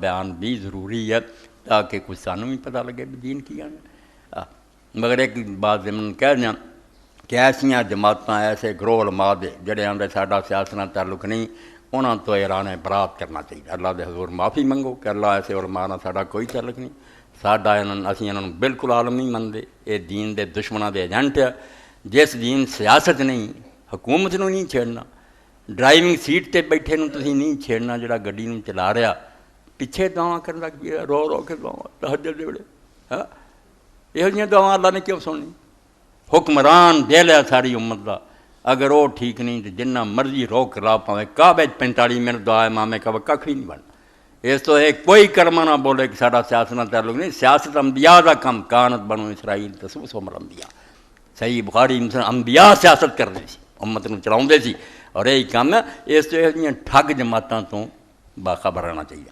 बयान भी ज़रूरी है ताकि कुछ सानू भी पता लगे भी दीन की आना। मगर एक बात मैं कह दें कि ऐसियां जमातां ऐसे ग्रोह उलमा दे जिहड़े आंदे साडा सियासत नाल ताल्लुक नहीं, उन्हां तो ऐलान बरात करना चाहिए। अल्लाह दे हजूर माफ़ी मंगो कि अल्लाह ऐसे उलमा नाल साडा कोई ताल्लुक नहीं, साडा असीं इन्हां नूं बिल्कुल आलम नहीं मनदे, ये दीन दे दुश्मनां दे एजेंट आ। जिस दीन सियासत नहीं, हुकूमत नूं नहीं छेड़ना, ड्राइविंग सीट ते बैठे नूं तुसीं नहीं छेड़ना, जिहड़ा गड्डी नूं चला रहा पिछे दुआवां करन लग पिया, रो रो के दुआवां तहज्जुद दे वेले। हाँ, इहो जिहियां दुआवां अल्लाह ने क्यों सुननी? हुक्मरान दिल है सारी उम्मत का, अगर वो ठीक नहीं तो जिन्ना मर्जी रोक ला पावे काबे 45 मिनट दुआ इमामे कब कख ही नहीं बनना। इस तो एक कोई कर्मा ना बोले कि साडा सियासत नाल ताल्लुक नहीं, सियासत अंबिया का कम, कानत बनो इसराइल तसूस उमर अंबिया। सही बुखारी अंबिया सियासत करते सी, उम्मत नूं चलाउंदे सी, और यही कम है। इस तो यह ठग जमातां तो बाखबर रहना चाहिए।